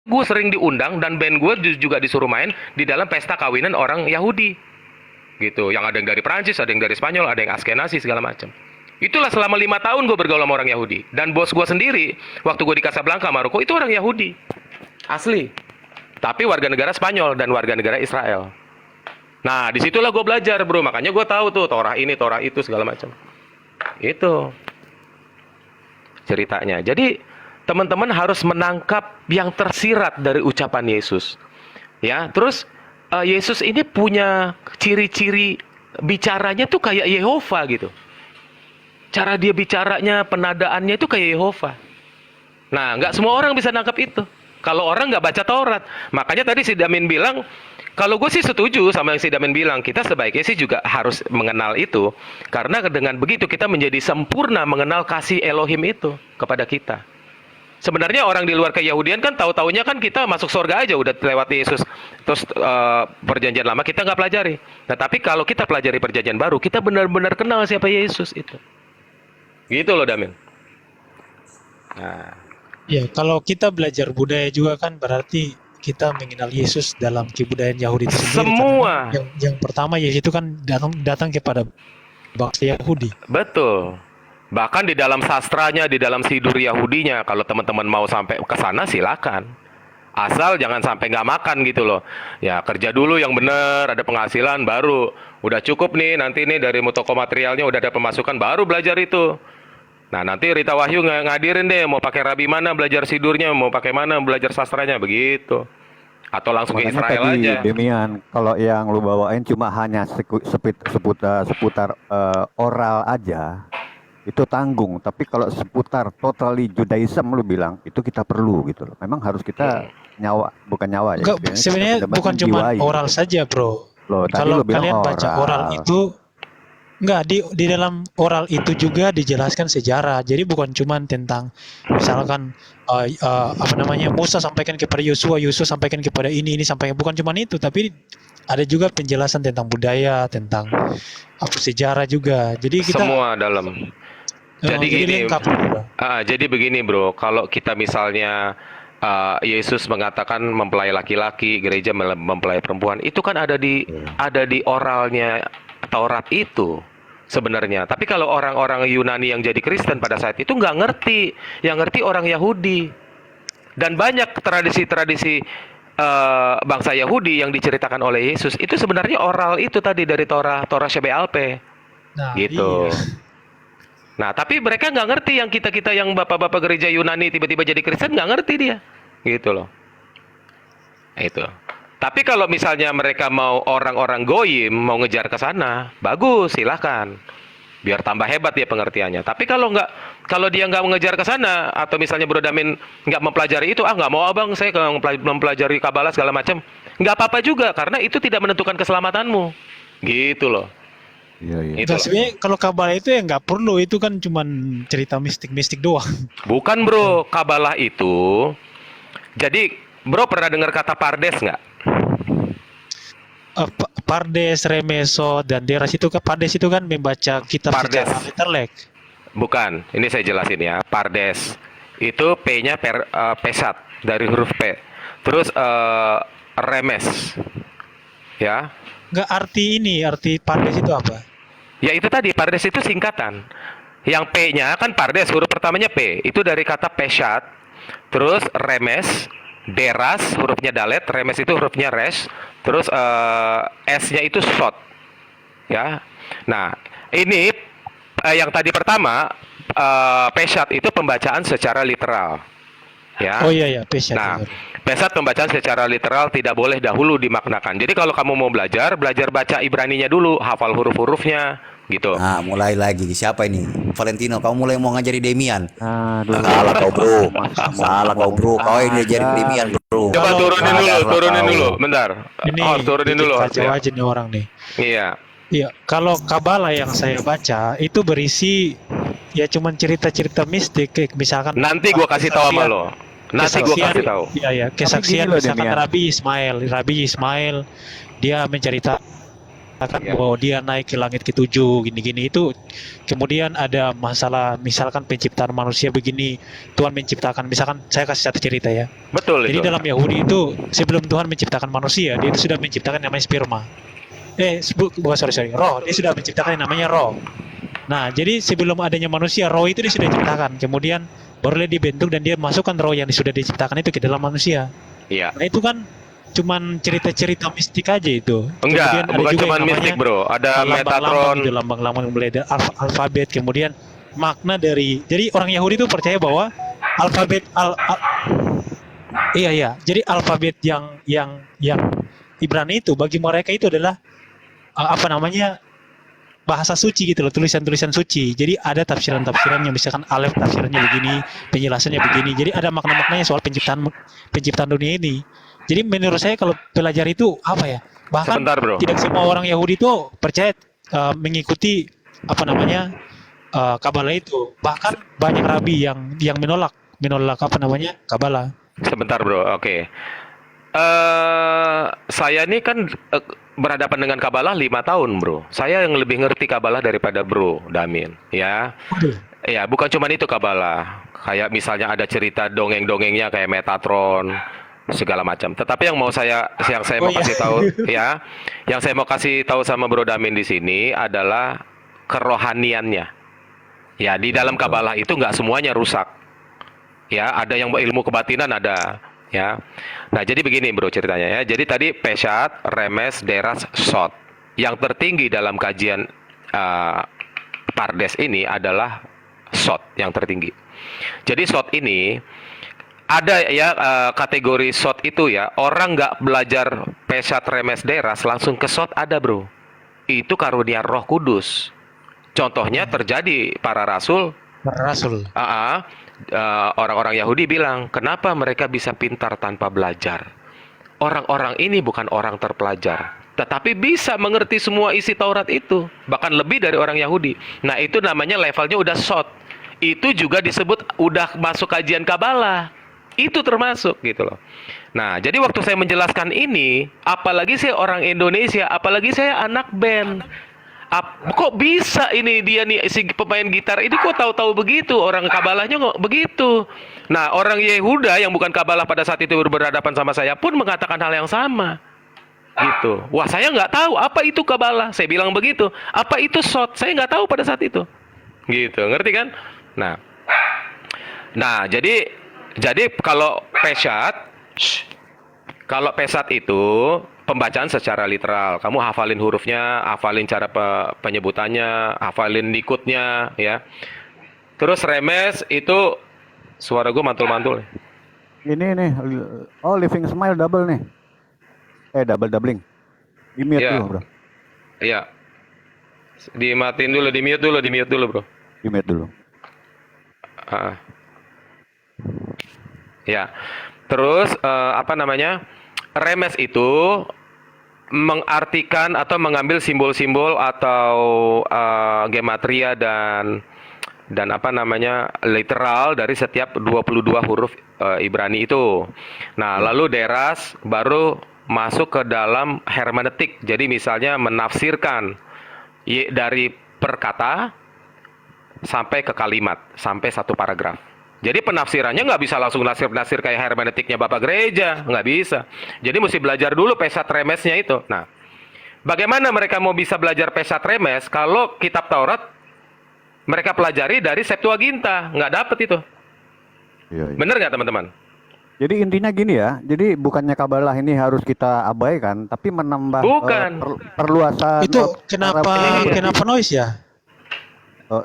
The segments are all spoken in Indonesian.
gue sering diundang dan band gue juga disuruh main di dalam pesta kawinan orang Yahudi gitu, yang ada yang dari Prancis, ada yang dari Spanyol, ada yang Askenazi segala macam. Itulah selama 5 tahun gue bergaul sama orang Yahudi. Dan bos gue sendiri waktu gue di Casablanca Maroko itu orang Yahudi asli, tapi warga negara Spanyol dan warga negara Israel. Nah disitulah gue belajar bro, makanya gue tahu tuh Torah ini Torah itu segala macam. Itu ceritanya. Jadi teman-teman harus menangkap yang tersirat dari ucapan Yesus. Ya, terus Yesus ini punya ciri-ciri bicaranya tuh kayak Yehova gitu. Cara dia bicaranya, penadaannya itu kayak Yehova. Nah, nggak semua orang bisa nangkap itu. Kalau orang nggak baca Taurat. Makanya tadi si Damin bilang, kalau gue sih setuju sama yang si Damin bilang, kita sebaiknya sih juga harus mengenal itu. Karena dengan begitu kita menjadi sempurna mengenal kasih Elohim itu kepada kita. Sebenarnya orang di luar keyahudian kan tahu-taunya kan kita masuk surga aja udah lewat Yesus. Terus perjanjian lama kita nggak pelajari. Nah tapi kalau kita pelajari perjanjian baru, kita benar-benar kenal siapa Yesus itu. Gitu loh Damin. Nah, Ya, kalau kita belajar budaya juga kan berarti kita mengenal Yesus dalam kebudayaan Yahudi itu sendiri. semua. Karena yang pertama Yesus itu kan datang kepada bangsa Yahudi. Betul. Bahkan di dalam sastranya, di dalam sidur Yahudinya, kalau teman-teman mau sampai ke sana silakan. Asal jangan sampai nggak makan gitu loh. Ya kerja dulu yang benar, ada penghasilan baru. Udah cukup nih, nanti nih dari toko materialnya udah ada pemasukan, baru belajar itu. Nah nanti Rita Wahyu ngadirin deh, mau pakai rabi mana belajar sidurnya, mau pakai mana belajar sastranya, begitu. Atau langsung ke Makanya Israel tadi aja. Demian, kalau yang lu bawain cuma hanya seputar oral aja, itu tanggung. Tapi kalau seputar totally Judaism lu bilang, itu kita perlu gitu loh. Memang harus kita bukan nyawa ya. Enggak, Istilahnya kita sebenarnya benar-benar bukan cuma menjiwai oral gitu. saja, bro. Loh, tadi Kalau lu bilang kalian baca oral itu, enggak, di dalam oral itu juga dijelaskan sejarah. Jadi bukan cuma tentang misalkan apa namanya, Musa sampaikan kepada Yosua, Yosua sampaikan kepada ini sampaikan, bukan cuma itu, tapi ada juga penjelasan tentang budaya, tentang apa sejarah juga. Jadi kita Semua dalam. Jadi gini, lengkap. jadi begini bro, kalau kita misalnya Yesus mengatakan mempelai laki-laki, gereja mempelai perempuan, itu kan ada di oralnya Taurat itu sebenarnya. Tapi kalau orang-orang Yunani yang jadi Kristen pada saat itu nggak ngerti, yang ngerti orang Yahudi. Dan banyak tradisi-tradisi bangsa Yahudi yang diceritakan oleh Yesus itu sebenarnya oral itu tadi dari Torah Shebe Alpe, Nah, gitu. iya. Nah, tapi mereka nggak ngerti yang kita-kita yang bapak-bapak gereja Yunani tiba-tiba jadi Kristen, nggak ngerti dia. Gitu loh. Itu. Tapi kalau misalnya mereka mau orang-orang goyim, mau ngejar ke sana, bagus, silahkan. Biar tambah hebat ya pengertiannya. Tapi kalau dia nggak mengejar ke sana, atau misalnya Bro Damin nggak mempelajari itu, nggak mau abang, saya mempelajari Kabbalah segala macam. Nggak apa-apa juga, karena itu tidak menentukan keselamatanmu. Gitu loh. Iya. Itu Nah, loh. sebenarnya kalau Kabbalah itu ya nggak perlu, itu kan cuman cerita mistik-mistik doang. Bukan bro, Kabbalah itu. Jadi bro pernah dengar kata Pardes nggak? Pardes, Remeso, dan Deras itu kan, Pardes itu kan membaca kitab Pardes. secara literlek. Bukan, ini saya jelasin ya. Pardes itu P-nya pesat dari huruf P. Terus remes, ya. Nggak, arti Pardes itu apa? Ya itu tadi, Pardes itu singkatan. Yang P-nya kan Pardes, huruf pertamanya P. Itu dari kata pesat. Terus remes, deras, hurufnya dalet. Remes itu hurufnya res. Terus S-nya itu shot. Ya. Nah, ini yang tadi pertama, pesat itu pembacaan secara literal. Ya. Oh iya, Peshat. Nah, pesat pembacaan secara literal tidak boleh dahulu dimaknakan. Jadi kalau kamu mau belajar baca Ibraninya dulu, hafal huruf-hurufnya, gitu. Nah, mulai lagi. Siapa ini? Valentino, kamu mulai mau ngajari Demian. Aduh. Salah kau, bro. Salah kau, bro. Kau ini ngajari Demian, bro. Coba turunin dulu, bentar. Ini Turunin dulu. kacau Ya. aja nih orang nih. Iya. Iya, kalau Kabbalah yang saya baca itu berisi ya cuman cerita-cerita mistik, kayak misalkan Nanti gua kasih tahu sama lo. Nanti gua kasih tahu. Iya, kesaksian gini loh, misalkan Demian. Rabi Ismail dia mencerita akan Ya. bahwa dia naik ke langit ketujuh gini-gini itu. Kemudian ada masalah misalkan penciptaan manusia begini, Tuhan menciptakan, misalkan saya kasih satu cerita ya. Betul Jadi itu. dalam Yahudi itu sebelum Tuhan menciptakan manusia, dia itu sudah menciptakan namanya sperma. Bukan, sorry, roh. Dia sudah menciptakan yang namanya roh. Nah, jadi sebelum adanya manusia, roh itu dia sudah diciptakan. Kemudian barulah dibentuk dan dia masukkan roh yang sudah diciptakan itu ke dalam manusia. Iya. Nah, itu kan cuman cerita-cerita mistik aja itu. Enggak, Kemudian ada bukan juga cuma yang namanya mistik, Bro. Ada lambang-lambang Metatron. itu, lambang-lambang mulai dari alfabet, kemudian makna dari. Jadi orang Yahudi itu percaya bahwa alfabet iya, jadi alfabet yang Ibrani itu bagi mereka itu adalah apa namanya, bahasa suci gitu loh, tulisan-tulisan suci. Jadi ada tafsiran-tafsiran yang misalkan alef tafsirannya begini, penjelasannya begini. Jadi ada makna-maknanya soal penciptaan dunia ini. Jadi menurut saya kalau belajar itu apa ya? Bahkan Sebentar, Bro. tidak semua orang Yahudi itu percaya mengikuti apa namanya Kabbalah itu. Bahkan banyak rabi yang menolak apa namanya Kabbalah. Sebentar, Bro. Oke. Saya ini kan berhadapan dengan Kabbalah 5 tahun, Bro. Saya yang lebih ngerti Kabbalah daripada Bro Damin, ya. Waduh. Ya, bukan cuma itu Kabbalah. Kayak misalnya ada cerita dongeng-dongengnya kayak Metatron, segala macam. Tetapi yang saya mau kasih tahu ya, yang saya mau kasih tahu sama Bro Damin di sini adalah kerohaniannya. Ya, di dalam Kabbalah itu nggak semuanya rusak. Ya, ada yang ilmu kebatinan ada. Ya, nah jadi begini Bro ceritanya ya. Jadi tadi Peshat, Remes, Deras, Sot. Yang tertinggi dalam kajian Pardes ini adalah Sot yang tertinggi. Jadi Sot ini ada ya kategori Sot itu ya. Orang nggak belajar Peshat, Remes, Deras langsung ke Sot ada Bro. Itu karunia Roh Kudus. Contohnya terjadi para rasul. Orang-orang Yahudi bilang, kenapa mereka bisa pintar tanpa belajar? Orang-orang ini bukan orang terpelajar, tetapi bisa mengerti semua isi Taurat itu, bahkan lebih dari orang Yahudi. Nah, itu namanya levelnya udah Sot. Itu juga disebut udah masuk kajian Kabbalah. Itu termasuk gitu loh. Nah, jadi waktu saya menjelaskan ini, apalagi saya orang Indonesia, apalagi saya anak band. Kok bisa ini dia nih si pemain gitar ini kok tahu-tahu begitu, orang Kabbalahnya kok begitu. Nah, orang Yehuda yang bukan Kabbalah pada saat itu berhadapan sama saya pun mengatakan hal yang sama. Gitu. Wah, saya nggak tahu apa itu Kabbalah. Saya bilang begitu. Apa itu Sot? Saya nggak tahu pada saat itu. Gitu, ngerti kan? Nah, jadi kalau Peshat itu pembacaan secara literal. Kamu hafalin hurufnya, hafalin cara penyebutannya, hafalin nikutnya, ya. Terus Remes itu suara gue mantul-mantul. Ini nih, Living Smile double nih. Doubling. Di mute Ya. dulu, Bro. Iya. Dimatiin dulu, di mute dulu, Bro. Di mute dulu. Ya. Terus apa namanya? Remes itu mengartikan atau mengambil simbol-simbol atau gematria dan apa namanya literal dari setiap 22 huruf Ibrani itu. Nah, lalu Deras baru masuk ke dalam hermeneutik. Jadi misalnya menafsirkan dari perkata sampai ke kalimat, sampai satu paragraf. Jadi penafsirannya nggak bisa langsung nasir kayak hermeneutiknya Bapak Gereja, nggak bisa. Jadi mesti belajar dulu Peshat Remesnya itu. Nah, bagaimana mereka mau bisa belajar Peshat Remes kalau kitab Taurat mereka pelajari dari Septuaginta, nggak dapet itu. Iya. Bener nggak teman-teman? Jadi intinya gini ya, jadi bukannya Kabbalah ini harus kita abaikan, tapi menambah Bukan. perluasan. Itu kenapa noise ya?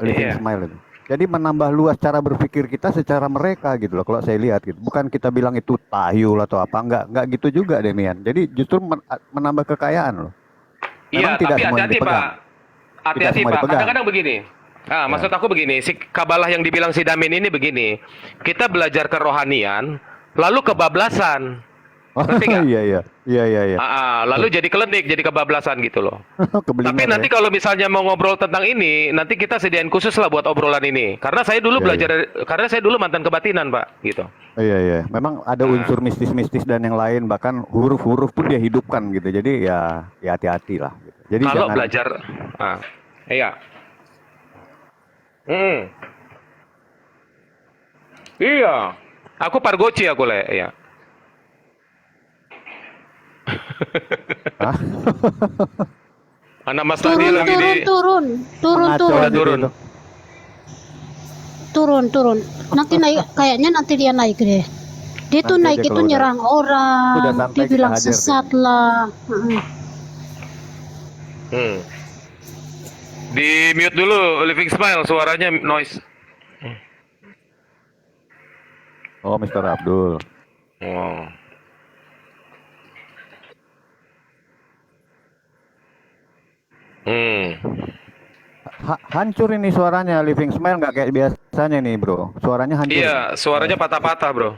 Living Iya. Smile itu. Jadi menambah luas cara berpikir kita secara mereka gitu loh. Kalau saya lihat gitu, bukan kita bilang itu tahyul atau apa, enggak gitu juga Demian. Jadi justru menambah kekayaan loh. Iya, Memang tidak tapi semua yang hati-hati dipegang. Pak. Hati-hati semua Pak. dipegang. Kadang-kadang begini. Maksud aku begini, si Kabbalah yang dibilang si Damin ini begini. Kita belajar kerohanian, lalu kebablasan. Ngerti nggak? Iya. Lalu jadi klinik, jadi kebablasan gitu loh. Keblinger Tapi nanti ya. kalau misalnya mau ngobrol tentang ini, nanti kita sediain khusus lah buat obrolan ini. Karena saya dulu Iya, belajar, karena saya dulu mantan kebatinan, Pak, gitu. Iya. Memang ada unsur mistis-mistis dan yang lain, bahkan huruf-huruf pun dia hidupkan gitu. Jadi ya hati-hati lah. Gitu. Jadi Kalau jangan. belajar, iya. Iya. Aku Pargoci aku le, ya. Hah? Anak Mas tadi Turun, lagi turun, di turun, turun, Ngaco turun, udah aja turun. gitu. turun. Nanti naik, kayaknya nanti dia naik deh. Dia tuh Nanti naik aja itu kalau udah nyerang orang, sampai dia kita bilang hajar deh. sesat lah. Hmm. Di mute dulu Living Smile, suaranya noise. Oh, Mr. Abdul. Oh. Hmm. Hancur ini suaranya, Living Smile nggak kayak biasanya nih bro. Suaranya hancur. Iya, suaranya patah-patah, Bro.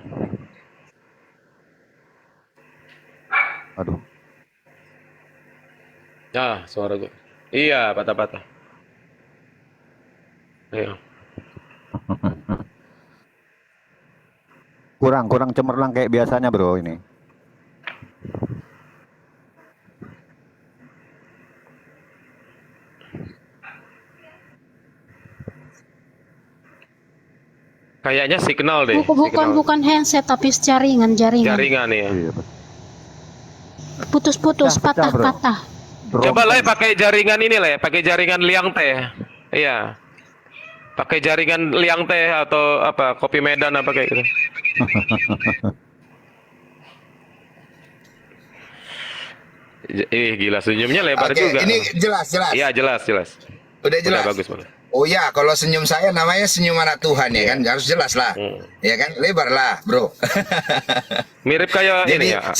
Aduh. Suara gue. Iya, patah-patah. Iya. Kurang cemerlang kayak biasanya bro ini. Kayaknya signal deh. Bukan handset tapi jaringan. Jaringan ya. Iya. Putus-putus, Pecah, bro. patah-patah. Coba lah pakai jaringan ini lah, pakai jaringan liang teh. Iya. Pakai jaringan liang teh atau apa, kopi Medan apa kayak gitu. Gila senyumnya lebar Oke, juga. ini jelas. Iya, jelas. Udah jelas. Bagus. Oh ya, kalau senyum saya namanya senyum anak Tuhan ya kan, harus jelas lah. Ya kan, lebar lah, bro. Mirip kayak Jadi ini ya.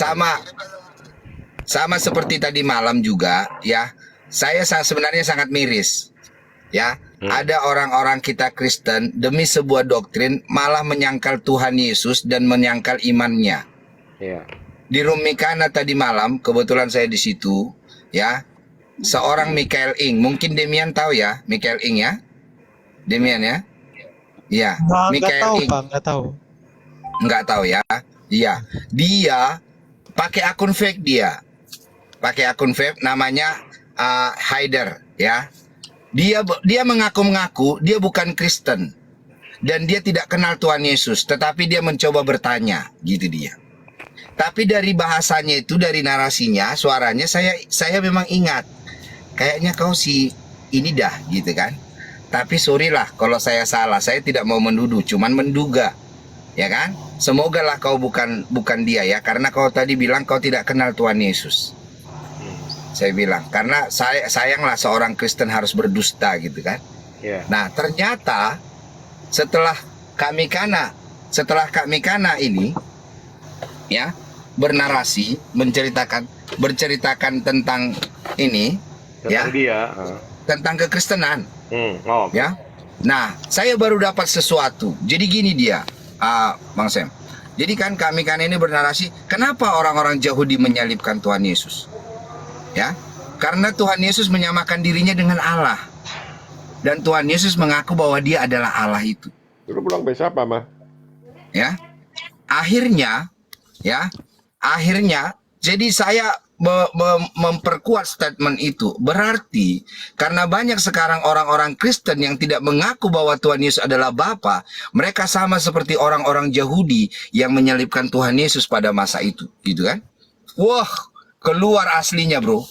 sama seperti tadi malam juga ya. Saya sebenarnya sangat miris. Ya, ada orang-orang kita Kristen demi sebuah doktrin malah menyangkal Tuhan Yesus dan menyangkal imannya. Iya. Di Rumikana tadi malam, kebetulan saya di situ, ya. Seorang Michael Ing, mungkin Demian tahu ya, Michael Ing ya, Demian ya, iya, Nggak Michael tahu Ing, Pak, nggak tahu. nggak tahu ya, iya, dia pakai akun fake namanya Haider ya, dia mengaku-ngaku dia bukan Kristen dan dia tidak kenal Tuhan Yesus, tetapi dia mencoba bertanya, gitu dia. Tapi dari bahasanya itu, dari narasinya, suaranya saya memang ingat. Kayaknya kau si ini dah gitu kan. Tapi sorry lah kalau saya salah. Saya tidak mau menuduh, cuman menduga. Ya kan? Semoga lah kau bukan dia ya. Karena kau tadi bilang kau tidak kenal Tuhan Yesus. Saya bilang, karena sayanglah seorang Kristen harus berdusta gitu kan. Iya. Nah, ternyata setelah Kak Mikana ini ya bernarasi, berceritakan tentang ini Tentang ya, dia. tentang kekristenan Oh. ya. Nah, saya baru dapat sesuatu. Jadi gini dia, Bang Sam. Jadi kan kami ini bernarasi, kenapa orang-orang Yahudi menyalibkan Tuhan Yesus? Ya, karena Tuhan Yesus menyamakan dirinya dengan Allah. Dan Tuhan Yesus mengaku bahwa dia adalah Allah itu. Lu pulang besok apa, Mah? Ya. Akhirnya, jadi saya memperkuat statement itu. Berarti karena banyak sekarang orang-orang Kristen yang tidak mengaku bahwa Tuhan Yesus adalah Bapa, mereka sama seperti orang-orang Yahudi yang menyalibkan Tuhan Yesus pada masa itu, gitu kan? Wah, keluar aslinya, bro.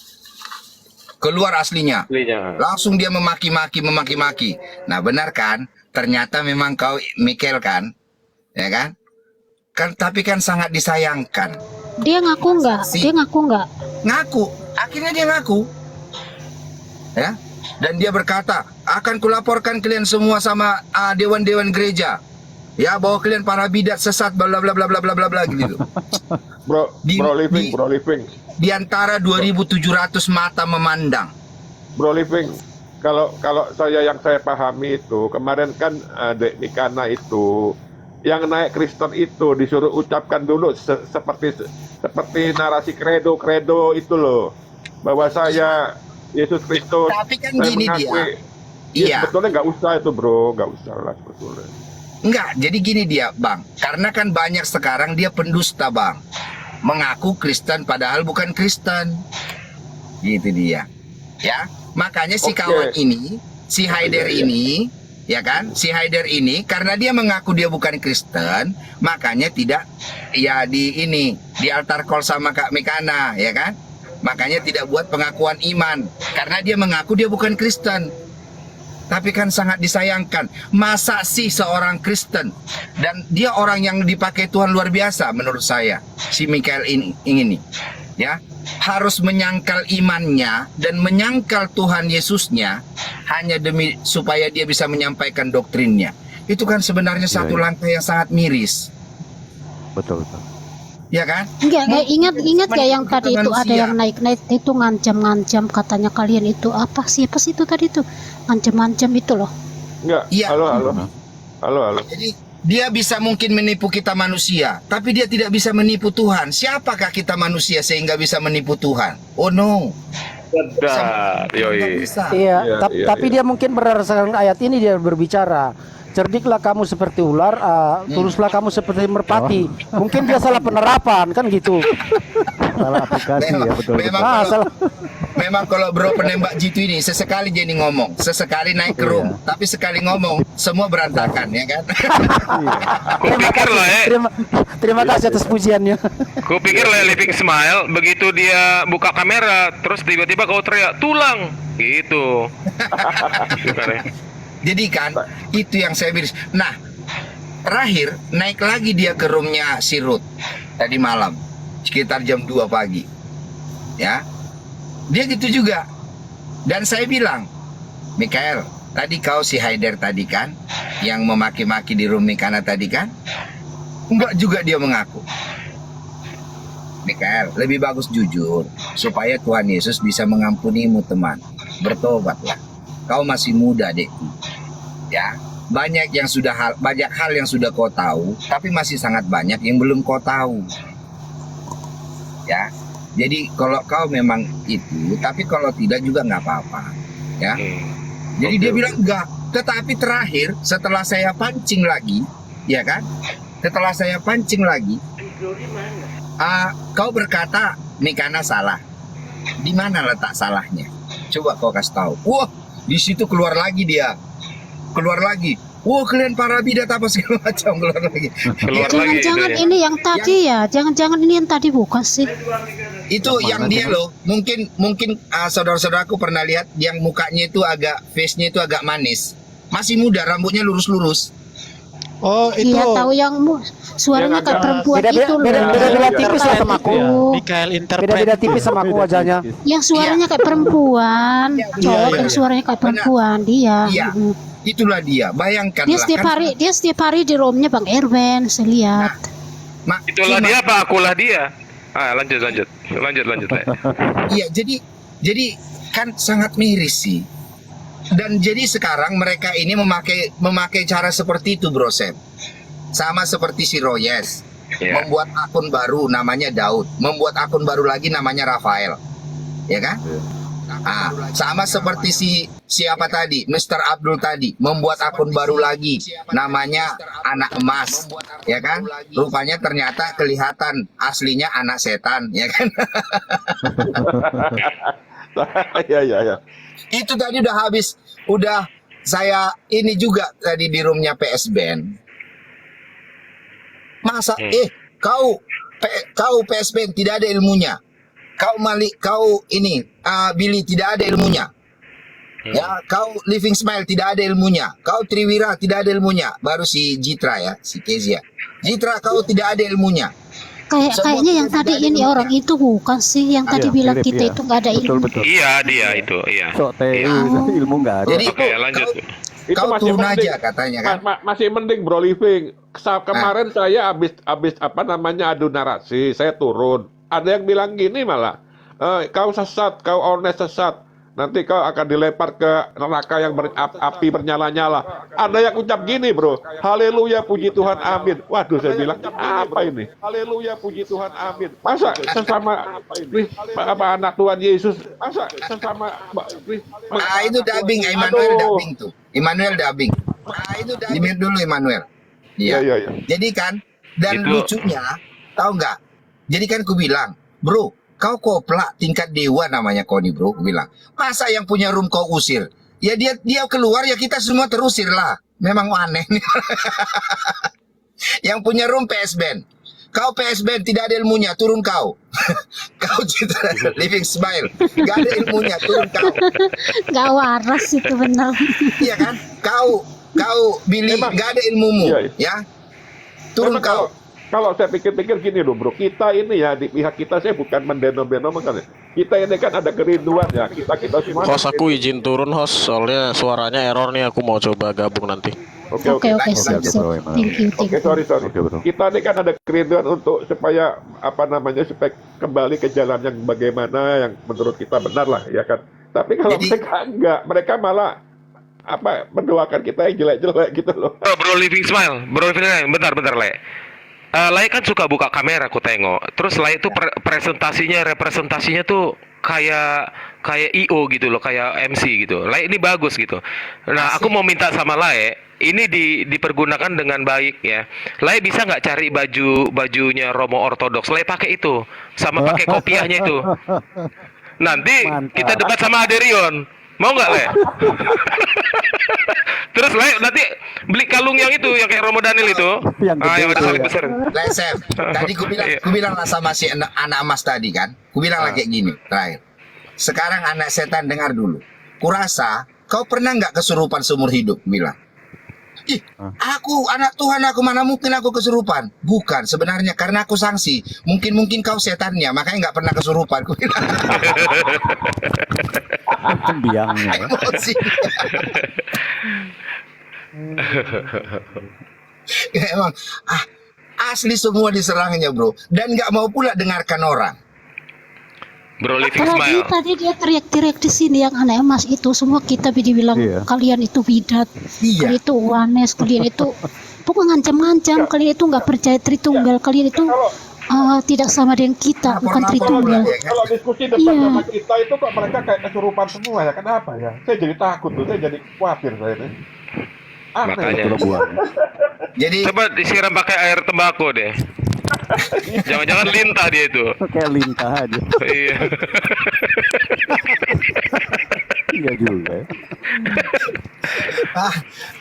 Keluar aslinya. Langsung dia memaki-maki. Nah, benar kan? Ternyata memang kau Michael kan? Ya kan? Tapi kan sangat disayangkan. Dia ngaku nggak? Ngaku. Akhirnya dia ngaku. Ya. Dan dia berkata, akan kulaporkan kalian semua sama dewan-dewan gereja. Ya, bahwa kalian para bidat sesat bla bla bla bla bla bla bla gitu. Bro living. Di antara 2.700 mata memandang. Bro living. Kalau yang saya pahami itu, kemarin kan Dek Mikana itu yang naik Kristen itu disuruh ucapkan dulu seperti narasi kredo itu loh, bahwa saya Yesus Kristus, Tapi kan saya gini mengakui. dia. Ya, Iya. sebetulnya nggak usah itu bro, nggak usah lah sebetulnya. Enggak, jadi gini dia, Bang. Karena kan banyak sekarang dia pendusta, Bang. Mengaku Kristen padahal bukan Kristen. Gitu dia. Ya, makanya si Oke. kawan ini, si Haider Iya, iya. ini, ya kan? Si Haider ini karena dia mengaku dia bukan Kristen, makanya tidak ya di altar call sama Kak Mekana, ya kan? Makanya tidak buat pengakuan iman karena dia mengaku dia bukan Kristen. Tapi kan sangat disayangkan, masa sih seorang Kristen dan dia orang yang dipakai Tuhan luar biasa menurut saya, si Mikael ini, ya, harus menyangkal imannya dan menyangkal Tuhan Yesusnya hanya demi supaya dia bisa menyampaikan doktrinnya. Itu kan sebenarnya satu Iya. langkah yang sangat miris, Betul. ya kan? Enggak, ingat gak yang Kita tadi itu ada manusia. yang naik itu ngancam katanya kalian itu apa sih itu tadi tuh ngancam itu loh. Enggak, Iya. halo. Jadi dia bisa mungkin menipu kita manusia, tapi dia tidak bisa menipu Tuhan. Siapakah kita manusia sehingga bisa menipu Tuhan? Oh no. Benar, Nggak yoi. bisa. Iya, Tapi iya. dia mungkin berdasarkan ayat ini dia berbicara. Cerdiklah kamu seperti ular, tuluslah kamu seperti merpati. Mungkin dia salah penerapan kan gitu. Salah aplikasi ya, betul. Memang Ah, kalau, salah. memang kalau bro penembak jitu ini sesekali jadi ngomong, sesekali naik ke room, tapi sekali ngomong semua berantakan, ya kan? Kupikir lah Terima kasih atas pujiannya. kupikir lah Living Smile begitu dia buka kamera terus tiba-tiba kau teriak tulang gitu. Bukan ya? Jadi kan itu yang saya miris. Nah, terakhir naik lagi dia ke roomnya si Ruth tadi malam sekitar jam 2 pagi. Ya. Dia gitu juga. Dan saya bilang, Mikael, tadi kau si Haider tadi kan yang memaki-maki di room Mikana tadi kan? Enggak juga dia mengaku. Mikael, lebih bagus jujur supaya Tuhan Yesus bisa mengampunimu, teman. Bertobatlah. Kau masih muda, Dekku. Ya, banyak hal yang sudah kau tahu, tapi masih sangat banyak yang belum kau tahu. Ya. Jadi kalau kau memang itu, tapi kalau tidak juga nggak apa-apa. Ya. Jadi dia bilang enggak. Tetapi terakhir setelah saya pancing lagi, ya kan? Setelah saya pancing lagi, kau berkata Mikana salah. Di mana letak salahnya? Coba kau kasih tahu. Wah, di situ keluar lagi dia. Keluar lagi. Wah, kalian para bidat apa segala macam keluar lagi. Keluar lagi Jangan-jangan itu ya. ini yang tadi ya, jangan-jangan ini yang tadi bukan sih? Itu yang dia loh. Mungkin saudara-saudaraku pernah lihat yang mukanya itu face-nya itu agak manis. Masih muda, rambutnya lurus-lurus. Oh, itu Iya tahu yang suaranya Yang kayak agak- perempuan Beda-beda itu loh. beda-beda tipis lah sama aku. ya, Mikael interpret. Beda-beda tipis sama aku wajahnya. Yang suaranya kayak perempuan, cowok iya, yang iya. suaranya kayak Benar. perempuan dia. Iya. Itulah dia. Bayangkan Dia setiap hari di roomnya Bang Erwen, saya lihat. Itulah dia apa akulah dia? Lanjut. Le. Iya, jadi kan sangat miris sih. Dan jadi sekarang mereka ini memakai cara seperti itu, Bro Sam. Sama seperti si Royes. Ya. Membuat akun baru namanya Daud, membuat akun baru lagi namanya Rafael. Ya kan? Sama seperti siapa tadi, Mr. Abdul tadi, membuat akun baru lagi namanya Anak Emas. Ya kan? Rupanya ternyata kelihatan aslinya anak setan, ya kan? Ya. Itu tadi udah habis, udah saya ini juga tadi di roomnya PS Band. Masa kau PS Band tidak ada ilmunya. Kau ini Billy tidak ada ilmunya. Ya, kau Living Smile tidak ada ilmunya. Kau Triwira tidak ada ilmunya. Baru si Jitra ya, si Kezia. Jitra kau tidak ada ilmunya. Kayaknya yang tadi ini orang itu bukan sih yang tadi Iya, bilang mirip, kita iya. itu nggak ada ilmu. Betul. Iya dia itu, iya. Sok ilmu nggak ada. Jadi Oke, lanjut. kau turun aja katanya kan. Masih mending Bro Living. Kemarin saya habis adu narasi, saya turun. Ada yang bilang gini malah, kau sesat, kau ornes sesat. nanti kau akan dilempar ke neraka yang api bernyala-nyala. Ada yang ucap gini bro, haleluya puji Tuhan amin. Waduh saya bilang apa ini? Haleluya puji Tuhan amin. Masa sesama anak Tuhan Yesus, masa sesama Itu dubbing, Immanuel Aduh. dubbing tuh. Immanuel dubbing. Itu dubbing dulu Immanuel. Iya. Iya. Jadi kan, dan Itu- lucunya, tahu nggak? Jadi kan ku bilang, bro, kau koplak tingkat dewa namanya kau nih bro. Ku bilang, masa yang punya room kau usir? Ya dia keluar ya kita semua terusir lah. Memang aneh nih. Yang punya room PS Band. Kau PS Band tidak ada ilmunya, turun kau. Kau citra Living Smile, gak ada ilmunya, turun kau. Gak waras itu benar. Iya kan? Kau Billy Emang- gak ada ilmumu, Iya, ya. Turun Memang kau. kalau saya pikir-pikir gini loh bro, kita ini ya di pihak kita saya bukan mendenom-denomkan ya. Kita ini kan ada kerinduan ya, kita semua. Host aku izin turun host, soalnya suaranya error nih, aku mau coba gabung nanti. Oke, Oke, lanjut, siap. bro, Thank you, thank Oke, you. sorry. Oke, bro. Kita ini kan ada kerinduan untuk supaya supaya kembali ke jalan yang bagaimana yang menurut kita benar lah, ya kan. Tapi kalau Jadi- mereka enggak, mereka malah mendoakan kita yang jelek-jelek gitu loh. Bro Living Smile, Bro Living Smile, bentar Le. Le kan suka buka kamera, aku tengok. Terus Le itu representasinya tuh kayak IO gitu loh, kayak MC gitu. Le ini bagus gitu. Nah, aku mau minta sama Le, ini dipergunakan dengan baik ya. Le bisa nggak cari bajunya Romo Ortodoks? Le pakai itu, sama pakai kopiahnya itu. Nanti Mantap. kita debat sama Aderion. Mau nggak Le? Terus Le nanti beli kalung yang itu, yang kayak Romo Daniel itu. Yang gede Yang ada itu salib ya. besar. Lesem. Tadi Iya. ku bilang lah sama si anak emas tadi kan. Ku bilang lah kayak gini terakhir. Sekarang anak setan dengar dulu. Kurasa kau pernah nggak kesurupan seumur hidup? Bilang. Ih, aku anak Tuhan, aku mana mungkin aku kesurupan? Bukan, sebenarnya karena aku sanksi. Mungkin kau setannya, makanya nggak pernah kesurupan. Ku bilang. Biangnya ya. Emosi. Ya, emang asli semua diserangnya bro, dan nggak mau pula dengarkan orang. Bro Living Apalagi Smile. tadi dia teriak-teriak di sini yang anak emas itu semua kita dibilang Iya. kalian itu bidat, Iya. kalian itu wanes, kalian itu pokoknya ngancam-ngancam, kalian itu nggak percaya Tritunggal, kalian itu tidak sama dengan kita, bukan Tritunggal. Kalau diskusi depan Iya. sama kita itu kok mereka kayak kesurupan semua ya, kenapa ya? Saya jadi takut tuh, saya jadi khawatir saya ini. Aneh. Makanya. Betul buang. Jadi Coba disiram pakai air tembakau deh. Jangan-jangan lintah dia itu. Kayak lintah aja. Iya. Iya juga ya.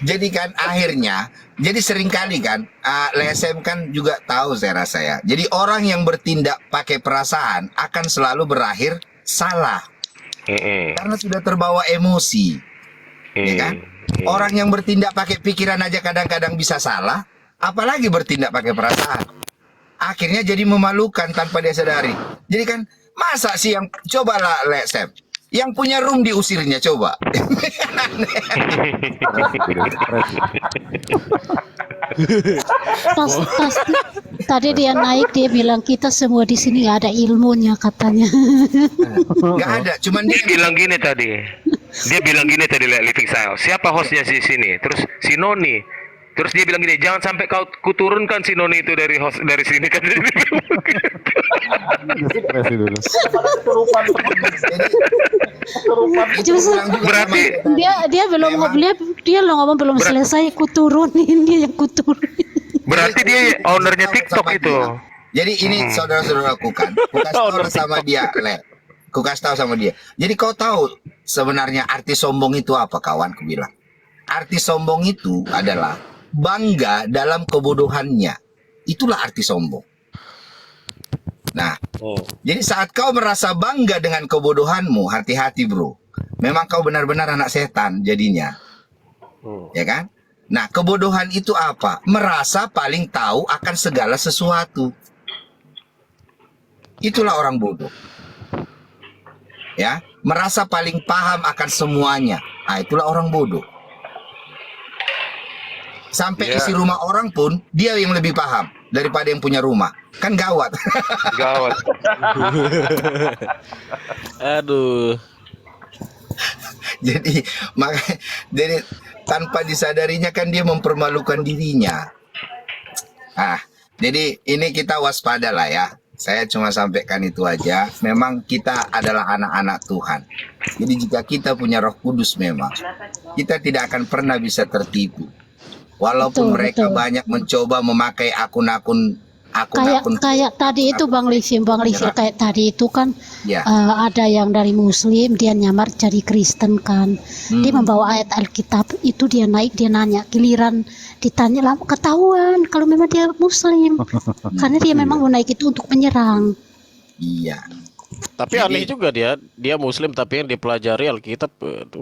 jadi kan akhirnya, jadi seringkali kan, LSM kan juga tahu saya rasa ya. Jadi orang yang bertindak pakai perasaan akan selalu berakhir salah karena sudah terbawa emosi, ya kan? Orang yang bertindak pakai pikiran aja kadang-kadang bisa salah, apalagi bertindak pakai perasaan. Akhirnya jadi memalukan tanpa dia sadari. Jadi kan masa sih yang cobalah LSM yang punya room diusirnya coba. Pasti tadi dia naik dia bilang kita semua di sini nggak ada ilmunya katanya. Nggak ada, cuman dia Dia bilang gini tadi. Dia bilang gini tadi Living Style. Siapa hostnya di sini? Terus si Noni. Terus dia bilang gini, jangan sampai kau kuturunkan si Noni itu dari host dari sini kan. Depresi dulu. Kesurupan. Kesurupan. itu bilang juga Berarti Dia belum ngomong belum Berat- selesai kuturunin dia yang kuturunin. berarti dia ownernya TikTok sama itu. dia. Jadi ini saudara-saudaraku kan, ku kasih tahu sama dia, Le. Ku kasih tahu sama dia. Jadi kau tahu sebenarnya arti sombong itu apa, kawan? Ku bilang. Arti sombong itu adalah bangga dalam kebodohannya. Itulah arti sombong. Nah, jadi saat kau merasa bangga dengan kebodohanmu, hati-hati bro. Memang kau benar-benar anak setan jadinya. Ya kan? Nah, kebodohan itu apa? Merasa paling tahu akan segala sesuatu. Itulah orang bodoh. Ya, merasa paling paham akan semuanya. Nah, itulah orang bodoh. Sampai Ya. isi rumah orang pun dia yang lebih paham daripada yang punya rumah. Kan gawat. Gawat. Aduh. Jadi makanya jadi tanpa disadarinya kan dia mempermalukan dirinya. Jadi ini kita waspada lah ya. Saya cuma sampaikan itu aja. Memang kita adalah anak-anak Tuhan. Jadi jika kita punya Roh Kudus memang kita tidak akan pernah bisa tertipu. Walaupun mereka banyak mencoba memakai akun-akun Kayak tadi itu Bang Lisim kayak tadi itu kan ya. ada yang dari Muslim dia nyamar jadi Kristen kan. Dia membawa ayat Alkitab itu dia naik dia nanya giliran ditanya lah ketahuan kalau memang dia Muslim karena dia memang mau naik itu untuk menyerang. Iya. Tapi aneh juga dia Muslim tapi yang dipelajari Alkitab tuh.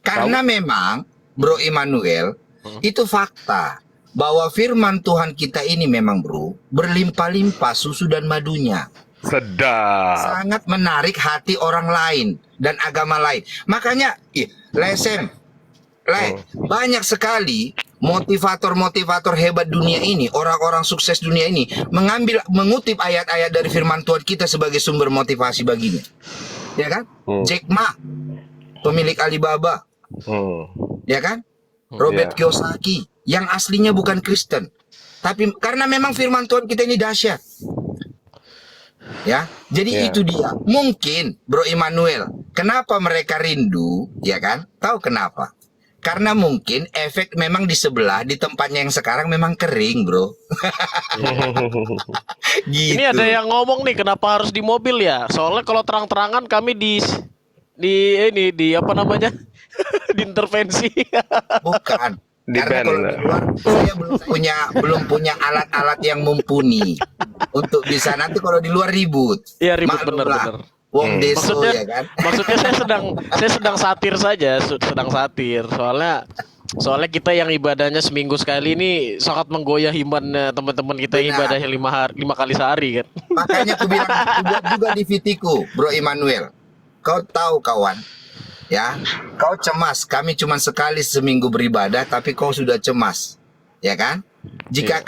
Karena memang Bro Immanuel itu fakta bahwa firman Tuhan kita ini memang bro berlimpah-limpah susu dan madunya. Sedap. Sangat menarik hati orang lain dan agama lain. Makanya Lesem banyak sekali motivator-motivator hebat dunia ini, orang-orang sukses dunia ini mengutip ayat-ayat dari firman Tuhan kita sebagai sumber motivasi baginya. Ya kan? Jack Ma, pemilik Alibaba. Ya kan? Robert Kiyosaki yang aslinya bukan Kristen, tapi karena memang firman Tuhan kita ini dahsyat. Ya, jadi itu dia. Mungkin Bro Immanuel, kenapa mereka rindu, ya kan? Tahu kenapa? Karena mungkin efek memang di sebelah, di tempatnya yang sekarang memang kering, bro. Gitu. Ini ada yang ngomong nih kenapa harus di mobil ya? Soalnya kalau terang-terangan kami di apa namanya? Diintervensi. Bukan. Di Karena ban, kalau di luar saya belum punya alat-alat yang mumpuni untuk bisa nanti kalau di luar ribut. Iya ribut Maklumlah. bener-bener. Wong deso Maksudnya, ya kan. maksudnya saya sedang satir saja, sedang satir. Soalnya kita yang ibadahnya seminggu sekali ini sangat menggoyah iman teman-teman kita yang Benar. ibadahnya 5 kali sehari kan. Makanya aku bilang buat juga di Vitiku, Bro Immanuel. Kau tahu kawan, ya, kau cemas. Kami cuma sekali seminggu beribadah, tapi kau sudah cemas, ya kan? Jika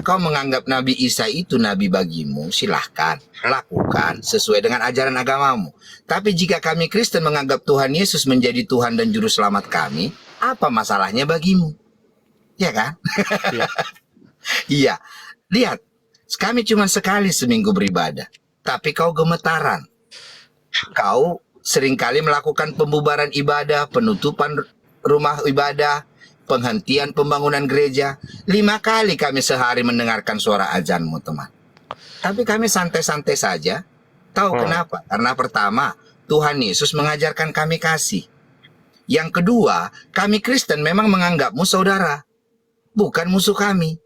kau menganggap Nabi Isa itu nabi bagimu, silahkan lakukan sesuai dengan ajaran agamamu. Tapi jika kami Kristen menganggap Tuhan Yesus menjadi Tuhan dan Juru Selamat kami, apa masalahnya bagimu? Ya kan? Iya. Iya. Lihat, kami cuma sekali seminggu beribadah, tapi kau gemetaran. Kau seringkali melakukan pembubaran ibadah, penutupan rumah ibadah, penghentian pembangunan gereja. 5 kali kami sehari mendengarkan suara azanmu, teman. Tapi kami santai-santai saja. Tahu kenapa? Karena pertama, Tuhan Yesus mengajarkan kami kasih. Yang kedua, kami Kristen memang menganggapmu saudara, bukan musuh kami.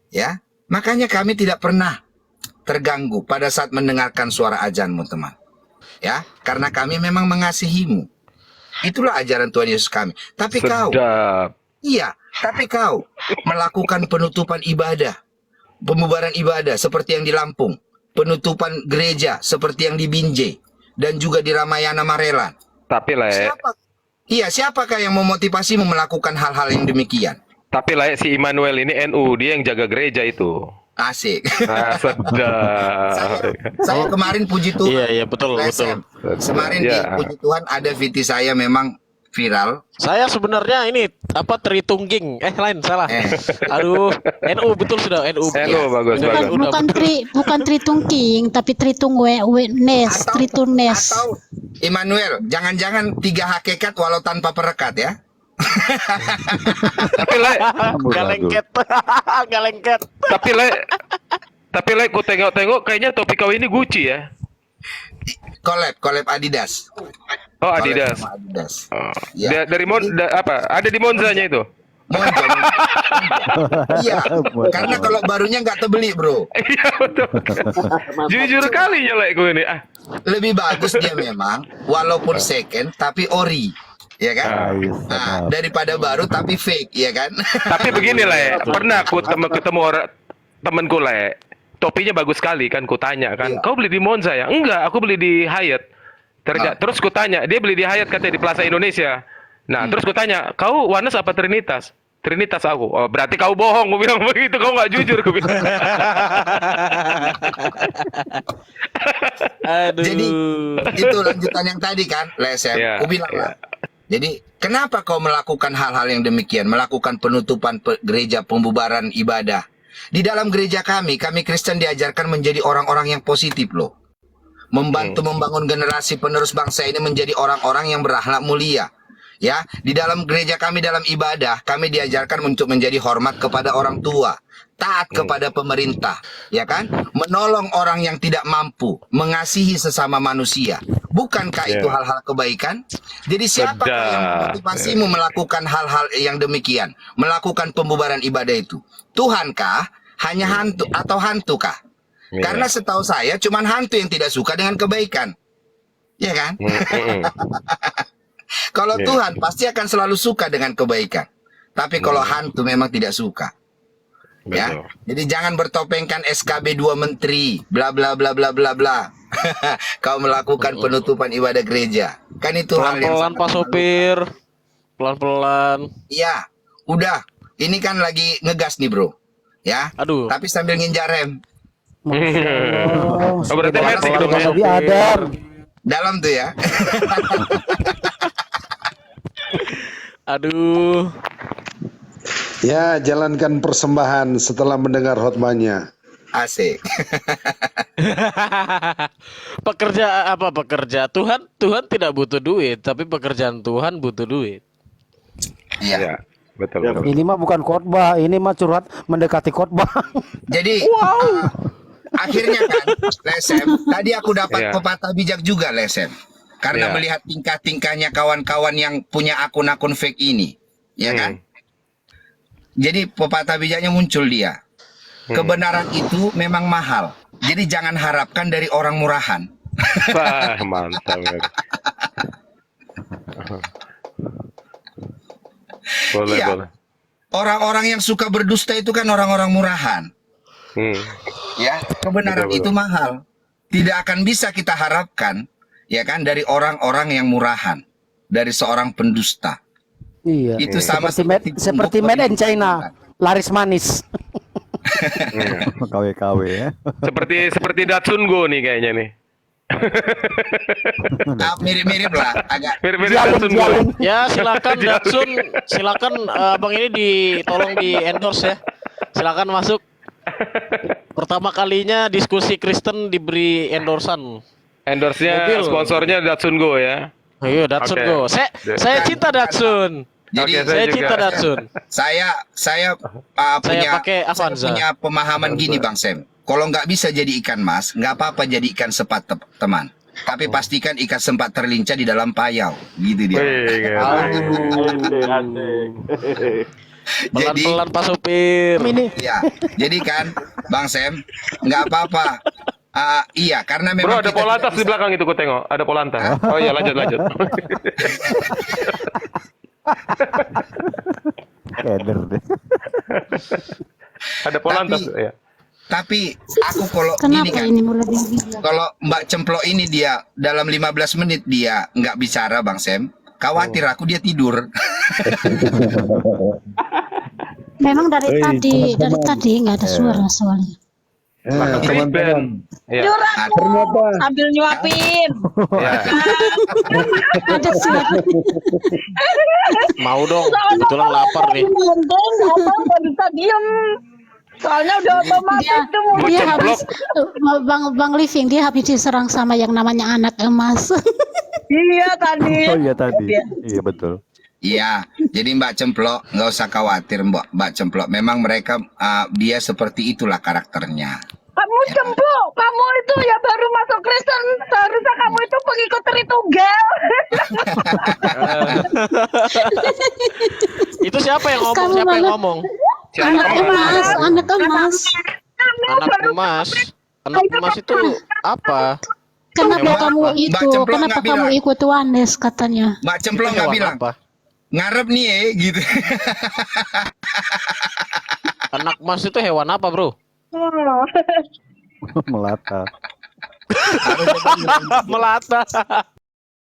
Ya, makanya kami tidak pernah terganggu pada saat mendengarkan suara azanmu, teman. Ya, karena kami memang mengasihimu. Itulah ajaran Tuhan Yesus kami. Tapi Sedap. tapi kau melakukan penutupan ibadah, pembubaran ibadah seperti yang di Lampung, penutupan gereja seperti yang di Binjai, dan juga di Ramayana Marelan. Tapi Siapakah yang memotivasimu melakukan hal-hal yang demikian? Tapi si Immanuel ini NU, dia yang jaga gereja itu. Asik. Sedap. Saya kemarin puji Tuhan. Iya betul. Kemarin di puji Tuhan ada VT saya memang viral. Saya sebenarnya ini apa Tritungging. Lain salah. Aduh, NU betul sudah NU. NU bagus. Bukan Tritungking tapi Tritungnes, Tritunes. Atau Immanuel, jangan-jangan 3 hakikat walau tanpa perekat ya. Tapi Gak lengket. Tapi ku tengok-tengok kayaknya topi kau ini Gucci ya. Collab Adidas. Oh, Adidas. Collab sama Adidas. Oh. Ya. Dari apa? Ada di Monzanya itu. Monza. Iya, karena kalau barunya nggak terbeli, bro. Iya betul. Jujur kali nyelek gue ini. Lebih bagus dia memang, walaupun second tapi ori. Ya kan? Daripada baru tapi fake, ya kan? Tapi begini lah, pernah aku ketemu orang temanku lah, topinya bagus sekali kan, ku tanya kan, kau beli di Monza ya? Enggak, aku beli di Hyatt. Terus ku tanya, dia beli di Hyatt katanya di Plaza Indonesia. Nah, terus ku tanya, kau Wanes apa Trinitas? Trinitas aku. Oh, berarti kau bohong, gue bilang begitu, kau nggak jujur, gue bilang. Aduh. Jadi itu lanjutan yang tadi kan, Lesem. Iya, Aku bilang iya. lah. Jadi kenapa kau melakukan hal-hal yang demikian, melakukan penutupan gereja, pembubaran ibadah? Di dalam gereja kami Kristen diajarkan menjadi orang-orang yang positif loh. Membantu membangun generasi penerus bangsa ini menjadi orang-orang yang berakhlak mulia. Ya, di dalam gereja kami dalam ibadah kami diajarkan untuk menjadi hormat kepada orang tua, taat kepada pemerintah, ya kan? Menolong orang yang tidak mampu, mengasihi sesama manusia. Bukankah itu hal-hal kebaikan? Jadi siapakah yang memotivasimu melakukan hal-hal yang demikian? Melakukan pembubaran ibadah itu? Tuhankah? Hanya hantu atau hantukah? Karena setahu saya cuman hantu yang tidak suka dengan kebaikan. Ya kan? Kalau Tuhan pasti akan selalu suka dengan kebaikan. Tapi kalau hantu memang tidak suka. Ya. Jadi jangan bertopengkan SKB 2 menteri, bla bla bla bla bla bla. Kau melakukan penutupan ibadah gereja. Kan itu hal yang Pelan-pelan Pak Sopir. Pelan-pelan. Iya, udah. Ini kan lagi ngegas nih, Bro. Ya. Aduh. Tapi sambil nginjar rem. Oh, berarti sudah Mercy pelan-pelan dong, ya? lebih adab. Dalam tuh ya. Aduh. Ya, jalankan persembahan setelah mendengar khotbahnya. Asik. Pekerja Tuhan tidak butuh duit, tapi pekerjaan Tuhan butuh duit. Iya. Betul. Ini mah bukan khotbah, ini mah curhat mendekati khotbah. Jadi akhirnya kan, Lesem, tadi aku dapat pepatah bijak juga, Lesem. Karena melihat tingkah-tingkahnya kawan-kawan yang punya akun-akun fake ini, ya kan? Jadi pepatah bijaknya muncul dia. Kebenaran itu memang mahal. Jadi jangan harapkan dari orang murahan. Wah, mantap. Boleh, Iya. boleh. Orang-orang yang suka berdusta itu kan orang-orang murahan. Ya, kebenaran Betul, itu mahal. Tidak akan bisa kita harapkan, ya kan, dari orang-orang yang murahan, dari seorang pendusta. Iya. Itu sama Seperti made in China, laris manis. KW-KW ya. Seperti Datsun Go nih kayaknya nih. Mirip-mirip lah, agak. Mirip-mirip Datsun Go. Ya silakan Datsun, silakan abang ini tolong di endorse ya. Silakan masuk. Pertama kalinya diskusi Kristen diberi endorsan. Endorse-nya, Mobil. sponsornya Datsun Go ya. Iya Datsun Oke. Go. Saya cinta Datsun. Jadi Oke, Saya juga. cinta Datsun. saya punya pakai Avanza. punya pemahaman gini, Bang Sam. Kalau nggak bisa jadi ikan mas, nggak apa-apa jadi ikan sepat teman. Tapi pastikan ikan sempat terlincah di dalam payau, gitu dia. Jadi, Pelan-pelan Pak Sopir. ya, jadi kan, Bang Sam, nggak apa-apa. Iya, karena memang Bro, ada kita Polantas tidak di belakang itu ku tengok. Ada Polantas. Oh iya, lanjut. Keder deh. Ada Polantas ya. Tapi aku kalau Kenapa ini kan, ini mulai dibilang? kalau Mbak Cemplok ini dia dalam 15 menit dia nggak bicara, Bang Sam, khawatir aku dia tidur. Memang dari tadi nggak ada suara soalnya. Teman-teman, Ya. Sambil nyuapin. Ya. Ada suara. Mau dong, kebetulan lapar nih. Abang nggak bisa diem. Soalnya udah otomatis tuh. Dia Cemplok. habis Bang Living dia habis diserang sama yang namanya anak emas. Iya tadi. Oh iya tadi. Iya betul. Iya, jadi Mbak Cemplok nggak usah khawatir Mbak Cemplok. Memang mereka dia seperti itulah karakternya. Kamu cempluk, kamu itu ya baru masuk Kristen, seharusnya kamu itu pengikut Tritunggal. Itu siapa yang ngomong? Kamu Siapa yang malah- ngomong? Anak emas. Anak emas. Anak emas itu apa? Kenapa Mbak- kamu Mbak itu? Cemplok Kenapa nggak kamu bilang. ikut Wanes katanya? Mbak Cemplok nggak Hewan bilang apa? ngarep nih gitu. Anak emas itu hewan apa, Bro? Melata. Melata.